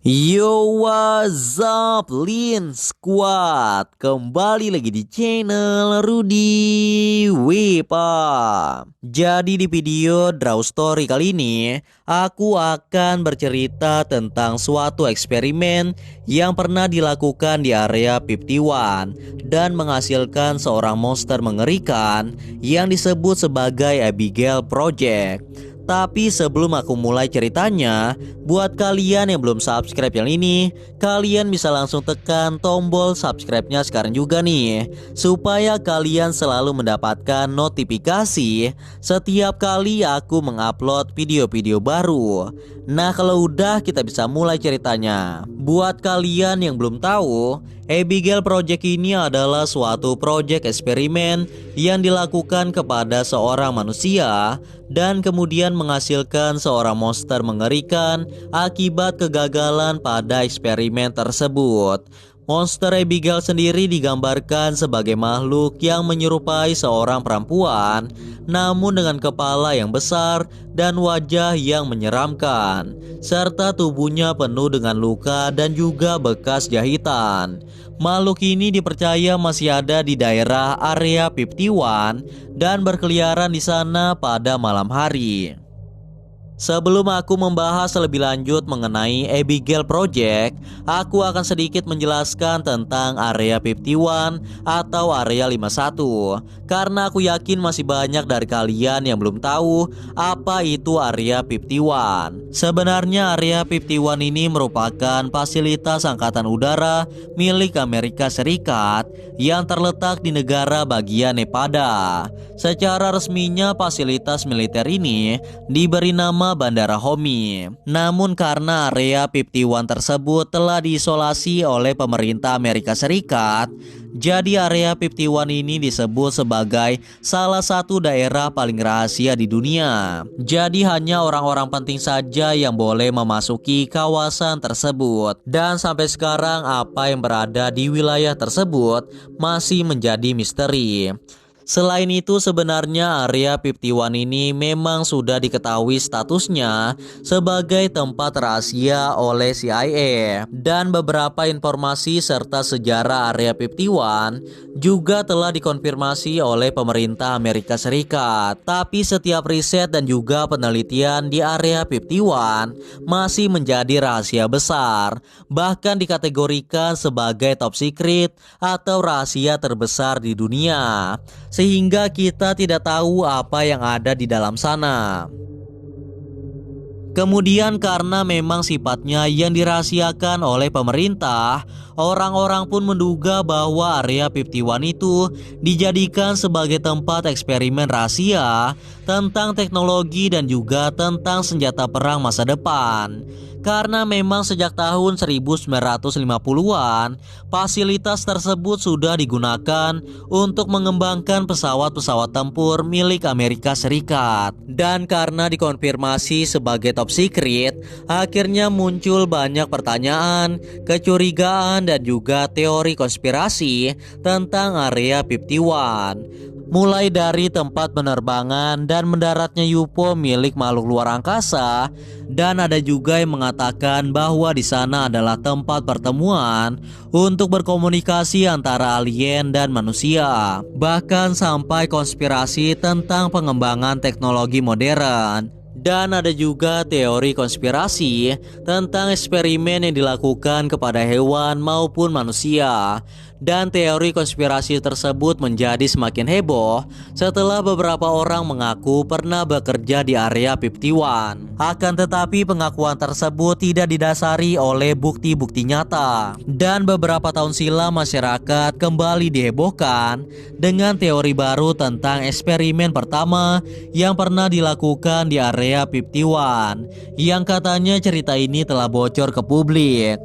Yo, what's up, Lin Squad? Kembali lagi di channel Rudy Wepa. Jadi di video Draw Story kali ini, aku akan bercerita tentang suatu eksperimen yang pernah dilakukan di area 51 dan menghasilkan seorang monster mengerikan yang disebut sebagai Abigail Project. Tapi sebelum aku mulai ceritanya, buat kalian yang belum subscribe yang ini, kalian bisa langsung tekan tombol subscribe-nya sekarang juga nih, supaya kalian selalu mendapatkan notifikasi setiap kali aku mengupload video-video baru. Nah, kalau udah, kita bisa mulai ceritanya. Buat kalian yang belum tahu, Abigail Project ini adalah suatu proyek eksperimen yang dilakukan kepada seorang manusia dan kemudian menghasilkan seorang monster mengerikan akibat kegagalan pada eksperimen tersebut. Monster Abigail sendiri digambarkan sebagai makhluk yang menyerupai seorang perempuan, namun dengan kepala yang besar dan wajah yang menyeramkan, serta tubuhnya penuh dengan luka dan juga bekas jahitan. Makhluk ini dipercaya masih ada di daerah area 51 dan berkeliaran di sana pada malam hari. Sebelum aku membahas lebih lanjut mengenai Abigail Project, aku akan sedikit menjelaskan tentang area 51 atau area 51, karena aku yakin masih banyak dari kalian yang belum tahu apa itu area 51. Sebenarnya area 51 ini merupakan fasilitas angkatan udara milik Amerika Serikat yang terletak di negara bagian Nevada. Secara resminya fasilitas militer ini diberi nama Bandara Homey. Namun karena area 51 tersebut telah diisolasi oleh pemerintah Amerika Serikat, jadi area 51 ini disebut sebagai salah satu daerah paling rahasia di dunia. Jadi hanya orang-orang penting saja yang boleh memasuki kawasan tersebut. Dan sampai sekarang apa yang berada di wilayah tersebut masih menjadi misteri. Selain itu, sebenarnya area 51 ini memang sudah diketahui statusnya sebagai tempat rahasia oleh CIA, dan beberapa informasi serta sejarah area 51 juga telah dikonfirmasi oleh pemerintah Amerika Serikat. Tapi setiap riset dan juga penelitian di area 51 masih menjadi rahasia besar, bahkan dikategorikan sebagai top secret atau rahasia terbesar di dunia, sehingga kita tidak tahu apa yang ada di dalam sana. Kemudian karena memang sifatnya yang dirahasiakan oleh pemerintah, orang-orang pun menduga bahwa area 51 itu dijadikan sebagai tempat eksperimen rahasia tentang teknologi dan juga tentang senjata perang masa depan. Karena memang sejak tahun 1950-an, fasilitas tersebut sudah digunakan untuk mengembangkan pesawat-pesawat tempur milik Amerika Serikat. Dan karena dikonfirmasi sebagai top secret, akhirnya muncul banyak pertanyaan, kecurigaan, dan juga teori konspirasi tentang area 51. Mulai dari tempat penerbangan dan mendaratnya UFO milik makhluk luar angkasa, dan ada juga yang mengatakan bahwa di sana adalah tempat pertemuan untuk berkomunikasi antara alien dan manusia. Bahkan sampai konspirasi tentang pengembangan teknologi modern. Dan ada juga teori konspirasi tentang eksperimen yang dilakukan kepada hewan maupun manusia. Dan teori konspirasi tersebut menjadi semakin heboh setelah beberapa orang mengaku pernah bekerja di area 51. Akan tetapi pengakuan tersebut tidak didasari oleh bukti-bukti nyata. Dan beberapa tahun silam masyarakat kembali dihebohkan dengan teori baru tentang eksperimen pertama yang pernah dilakukan di area 51, yang katanya cerita ini telah bocor ke publik.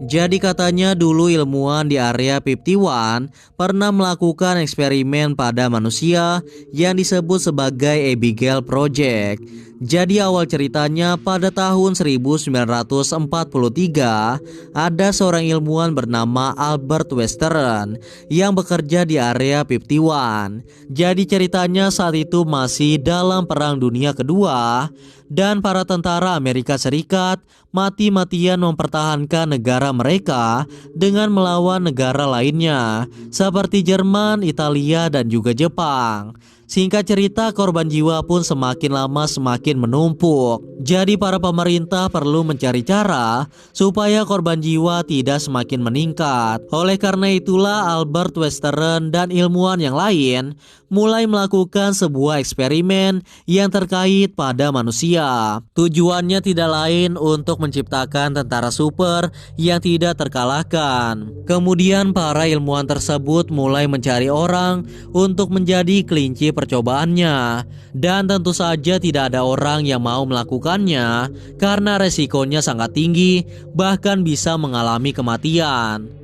Jadi katanya dulu ilmuwan di area 51 pernah melakukan eksperimen pada manusia yang disebut sebagai Abigail Project. Jadi awal ceritanya pada tahun 1943 ada seorang ilmuwan bernama Albert Westerren yang bekerja di Area 51. Jadi ceritanya saat itu masih dalam Perang Dunia Kedua dan para tentara Amerika Serikat mati-matian mempertahankan negara mereka dengan melawan negara lainnya seperti Jerman, Italia, dan juga Jepang. Singkat cerita, korban jiwa pun semakin lama semakin menumpuk. Jadi para pemerintah perlu mencari cara supaya korban jiwa tidak semakin meningkat. Oleh karena itulah Albert Westerren dan ilmuwan yang lain mulai melakukan sebuah eksperimen yang terkait pada manusia. Tujuannya tidak lain untuk menciptakan tentara super yang tidak terkalahkan. Kemudian para ilmuwan tersebut mulai mencari orang untuk menjadi kelinci percobaannya. Dan tentu saja tidak ada orang yang mau melakukannya karena resikonya sangat tinggi, bahkan bisa mengalami kematian.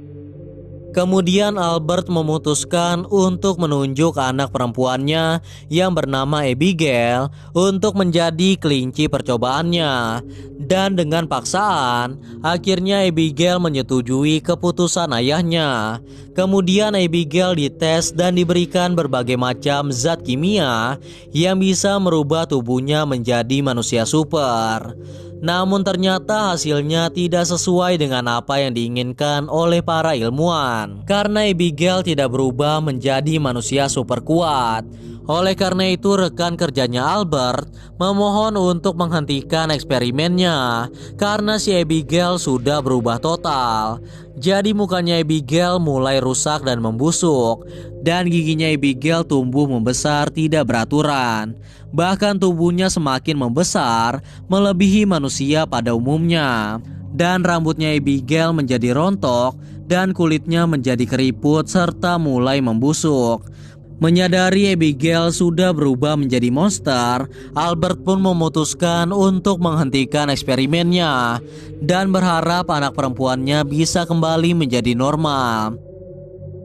Kemudian Albert memutuskan untuk menunjuk anak perempuannya yang bernama Abigail untuk menjadi kelinci percobaannya. Dan dengan paksaan, akhirnya Abigail menyetujui keputusan ayahnya. Kemudian Abigail dites dan diberikan berbagai macam zat kimia yang bisa merubah tubuhnya menjadi manusia super. Namun ternyata hasilnya tidak sesuai dengan apa yang diinginkan oleh para ilmuwan, karena Abigail tidak berubah menjadi manusia super kuat. Oleh karena itu rekan kerjanya Albert memohon untuk menghentikan eksperimennya karena si Abigail sudah berubah total. Jadi mukanya Abigail mulai rusak dan membusuk, dan giginya Abigail tumbuh membesar tidak beraturan. Bahkan tubuhnya semakin membesar melebihi manusia pada umumnya. Dan rambutnya Abigail menjadi rontok dan kulitnya menjadi keriput serta mulai membusuk. Menyadari Abigail sudah berubah menjadi monster, Albert pun memutuskan untuk menghentikan eksperimennya dan berharap anak perempuannya bisa kembali menjadi normal.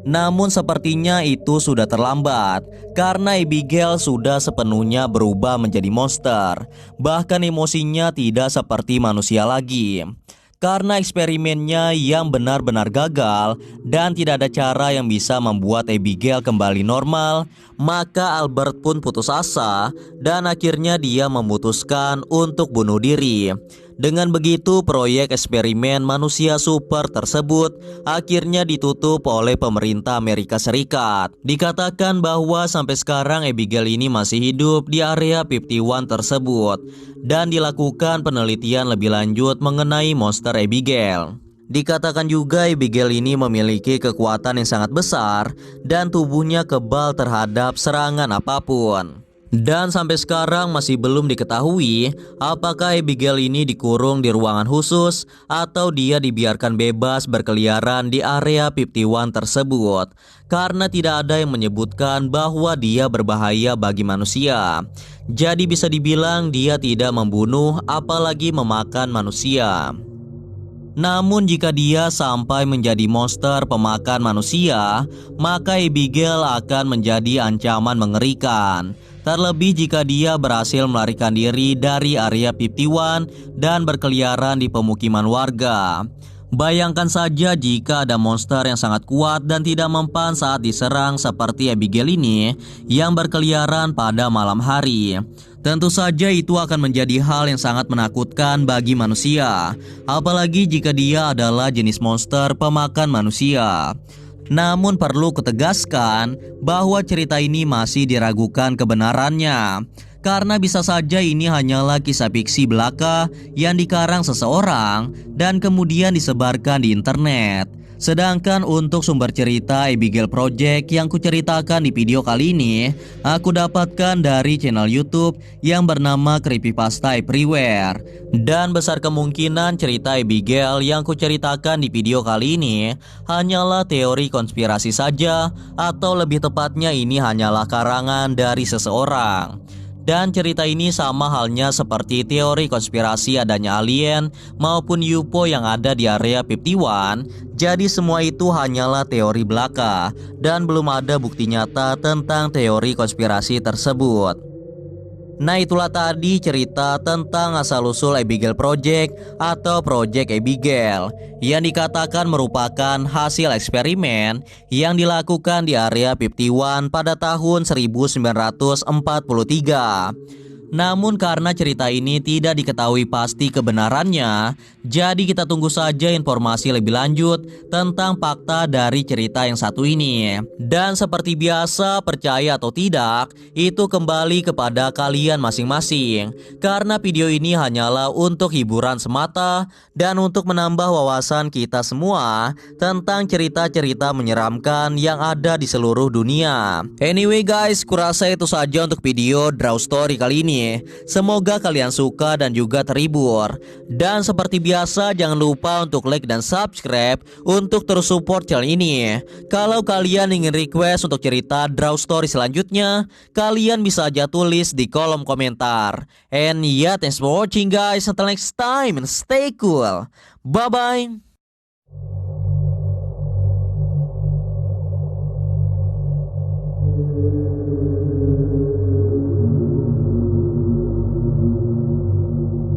Namun sepertinya itu sudah terlambat karena Abigail sudah sepenuhnya berubah menjadi monster. Bahkan emosinya tidak seperti manusia lagi. Karena eksperimennya yang benar-benar gagal dan tidak ada cara yang bisa membuat Abigail kembali normal, maka Albert pun putus asa dan akhirnya dia memutuskan untuk bunuh diri. Dengan begitu, proyek eksperimen manusia super tersebut akhirnya ditutup oleh pemerintah Amerika Serikat. Dikatakan bahwa sampai sekarang Abigail ini masih hidup di Area 51 tersebut dan dilakukan penelitian lebih lanjut mengenai monster Abigail. Dikatakan juga Abigail ini memiliki kekuatan yang sangat besar dan tubuhnya kebal terhadap serangan apapun. Dan sampai sekarang masih belum diketahui apakah Abigail ini dikurung di ruangan khusus atau dia dibiarkan bebas berkeliaran di Area 51 tersebut, karena tidak ada yang menyebutkan bahwa dia berbahaya bagi manusia. Jadi bisa dibilang dia tidak membunuh apalagi memakan manusia. Namun jika dia sampai menjadi monster pemakan manusia, maka Abigail akan menjadi ancaman mengerikan. Terlebih jika dia berhasil melarikan diri dari Area 51 dan berkeliaran di pemukiman warga. Bayangkan saja jika ada monster yang sangat kuat dan tidak mempan saat diserang seperti Abigail ini yang berkeliaran pada malam hari. Tentu saja itu akan menjadi hal yang sangat menakutkan bagi manusia, apalagi jika dia adalah jenis monster pemakan manusia. Namun perlu kutegaskan bahwa cerita ini masih diragukan kebenarannya, karena bisa saja ini hanyalah kisah fiksi belaka yang dikarang seseorang dan kemudian disebarkan di internet. Sedangkan untuk sumber cerita Abigail Project yang kuceritakan di video kali ini, aku dapatkan dari channel YouTube yang bernama Creepypasta Everywhere. Dan besar kemungkinan cerita Abigail yang kuceritakan di video kali ini hanyalah teori konspirasi saja, atau lebih tepatnya ini hanyalah karangan dari seseorang. Dan cerita ini sama halnya seperti teori konspirasi adanya alien maupun UFO yang ada di Area 51. Jadi semua itu hanyalah teori belaka dan belum ada bukti nyata tentang teori konspirasi tersebut. Nah, itulah tadi cerita tentang asal-usul Abigail Project atau Project Abigail yang dikatakan merupakan hasil eksperimen yang dilakukan di Area 51 pada tahun 1943. Namun karena cerita ini tidak diketahui pasti kebenarannya, jadi kita tunggu saja informasi lebih lanjut tentang fakta dari cerita yang satu ini. Dan seperti biasa, percaya atau tidak, itu kembali kepada kalian masing-masing. Karena video ini hanyalah untuk hiburan semata dan untuk menambah wawasan kita semua tentang cerita-cerita menyeramkan yang ada di seluruh dunia. Anyway guys, kurasa itu saja untuk video Draw Story kali ini. Semoga kalian suka dan juga terhibur. Dan seperti biasa, jangan lupa untuk like dan subscribe untuk terus support channel ini. Kalau kalian ingin request untuk cerita Draw Story selanjutnya, kalian bisa aja tulis di kolom komentar. And yeah, thanks for watching guys. Until next time and stay cool. Bye bye.